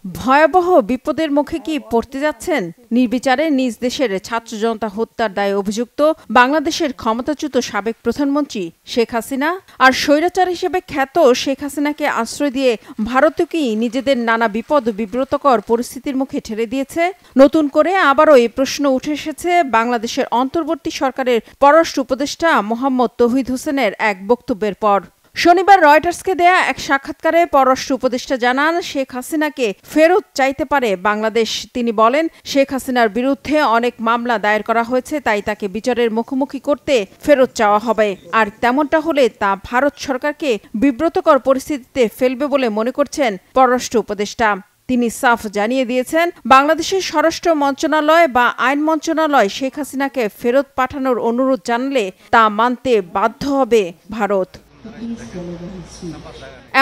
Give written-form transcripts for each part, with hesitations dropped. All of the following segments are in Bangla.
ভয়াবহ বিপদের মুখে কি পড়তে যাচ্ছেন? নির্বিচারে নিজ দেশের ছাত্র জনতা হত্যার দায়ে অভিযুক্ত বাংলাদেশের ক্ষমতাচ্যুত সাবেক প্রধানমন্ত্রী শেখ হাসিনা আর স্বৈরাচার হিসেবে খ্যাত শেখ হাসিনাকে আশ্রয় দিয়ে ভারতকেই নিজেদের নানা বিপদ বিব্রতকর পরিস্থিতির মুখে ঠেলে দিয়েছে। নতুন করে আবারও এই প্রশ্ন উঠে এসেছে বাংলাদেশের অন্তর্বর্তী সরকারের পররাষ্ট্র উপদেষ্টা মোহাম্মদ তৌহিদ হোসেনের এক বক্তব্যের পর। শনিবার রয়টার্সকে দেয়া এক সাক্ষাৎকারে পররাষ্ট্র উপদেষ্টা জানান, শেখ হাসিনাকে ফেরত চাইতে পারে বাংলাদেশ। তিনি বলেন, শেখ হাসিনার বিরুদ্ধে অনেক মামলা দায়ের করা হয়েছে, তাই তাকে বিচারের মুখোমুখি করতে ফেরত চাওয়া হবে। আর তেমনটা হলে তা ভারত সরকারকে বিব্রতকর পরিস্থিতিতে ফেলবে বলে মনে করছেন পররাষ্ট্র উপদেষ্টা। তিনি সাফ জানিয়ে দিয়েছেন, বাংলাদেশের স্বরাষ্ট্র মন্ত্রণালয় বা আইন মন্ত্রণালয় শেখ হাসিনাকে ফেরত পাঠানোর অনুরোধ জানালে তা মানতে বাধ্য হবে ভারত।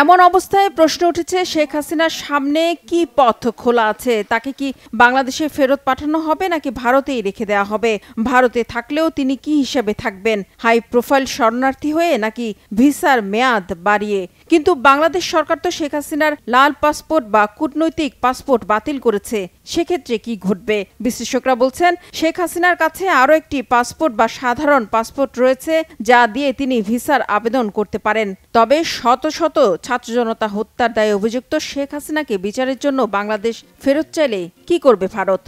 এমন অবস্থায় প্রশ্ন উঠেছে, শেখ হাসিনার সামনে কি পথ খোলা আছে? তাকে কি বাংলাদেশে ফেরত পাঠানো হবে নাকি ভারতেই রেখে দেওয়া হবে? ভারতে থাকলেও তিনি কি হিসেবে থাকবেন? হাই প্রোফাইল শরণার্থী হয়ে নাকি ভিসার মেয়াদ বাড়িয়ে? কিন্তু বাংলাদেশ সরকার তো শেখ হাসিনার লাল পাসপোর্ট বা কূটনৈতিক পাসপোর্ট বাতিল করেছে। সেক্ষেত্রে কি ঘটবে? বিশ্লেষকরা বলছেন, শেখ হাসিনার কাছে আরও একটি পাসপোর্ট বা সাধারণ পাসপোর্ট রয়েছে, যা দিয়ে তিনি ভিসার আবেদন করতে পারেন। তবে শত শত ছাত্র জনতা হত্যার দায়ে অভিযুক্ত শেখ হাসিনাকে বিচারের জন্য বাংলাদেশ ফেরত চাইলে কি করবে ভারত?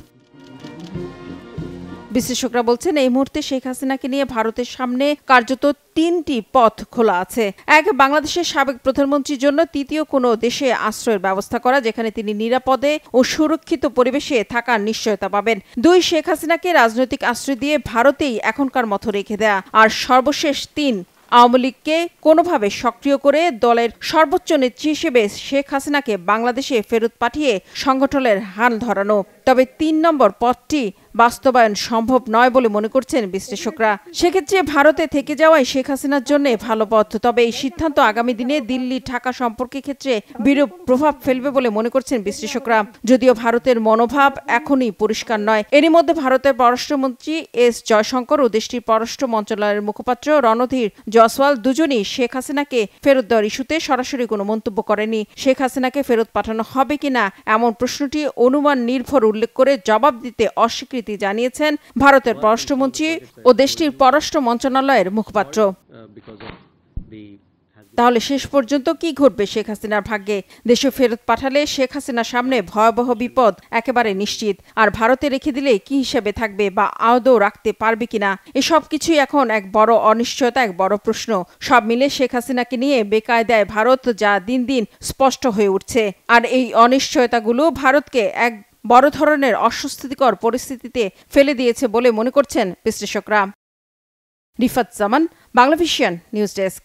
বিশ্লেষকরা বলছেন, এই মুহূর্তে শেখ হাসিনাকে নিয়ে ভারতের সামনে কার্যত তিনটি পথ খোলা আছে। এক, বাংলাদেশের সাবেক প্রধানমন্ত্রীর জন্য তৃতীয় কোনো দেশে আশ্রয়ের ব্যবস্থা করা, যেখানে তিনি নিরাপদে ও সুরক্ষিত পরিবেশে থাকার নিশ্চয়তা পাবেন। দুই, শেখ হাসিনাকে রাজনৈতিক আশ্রয় দিয়ে ভারতেই এখনকার মতো রেখে দেয়া। আর সর্বশেষ তিন, আওয়ামী লীগকে কোনোভাবে সক্রিয় করে দলের সর্বোচ্চ নেত্রী হিসেবে শেখ হাসিনাকে বাংলাদেশে ফেরত পাঠিয়ে সংগঠনের হাল ধরানো। তবে ৩ নম্বর পথটি বাস্তবায়ন সম্ভব নয় বলে মনে করছেন বিশ্লেষকরা। সেক্ষেত্রে ভারতে থেকে যাওয়াই শেখ হাসিনার জন্য ভালো পথ। তবে এই সিদ্ধান্ত আগামী দিনে দিল্লি ঢাকা সম্পর্কের ক্ষেত্রে বিরূপ প্রভাব ফেলবে বলে মনে করছেন বিশ্লেষকরা। যদিও ভারতের মনোভাব এখনই পরিষ্কার নয়। এরই মধ্যে ভারতের পররাষ্ট্রমন্ত্রী এস জয়শঙ্কর ও দেশটির পররাষ্ট্র মন্ত্রণালয়ের মুখপাত্র রণধীর জয়সওয়াল দুজনই শেখ হাসিনাকে ফেরত দেওয়ার ইস্যুতে সরাসরি কোনো মন্তব্য করেনি। শেখ হাসিনাকে ফেরত পাঠানো হবে কিনা এমন প্রশ্নটি অনুমান নির্ভর উল্লেখ করে জবাব দিতে অস্বীকৃতি জানিয়েছেন ভারতের পররাষ্ট্রমন্ত্রী ও দেশটির পররাষ্ট্র মন্ত্রণালয়ের মুখপাত্র। তাহলে শেষ পর্যন্ত কি ঘটবে শেখ হাসিনার ভাগ্যে? দেশে ফেরত পাঠালে শেখ হাসিনার সামনে ভয়াবহ বিপদ একেবারে নিশ্চিত। আর ভারতে রেখে দিলে কি হিসেবে থাকবে বা আদৌ রাখতে পারবে কিনা, এসব কিছুই এখন এক বড় অনিশ্চয়তা, এক বড় প্রশ্ন। সব মিলে শেখ হাসিনাকে নিয়ে বেকায়দায় ভারত, যা দিন দিন স্পষ্ট হয়ে উঠছে। আর এই অনিশ্চয়তাগুলো ভারতকে এক বড় ধরনের অস্বস্তিকর পরিস্থিতিতে ফেলে দিয়েছে বলে মনে করছেন বিশ্লেষকরা। রিফাত জামান, বাংলাভিশন নিউজ ডেস্ক।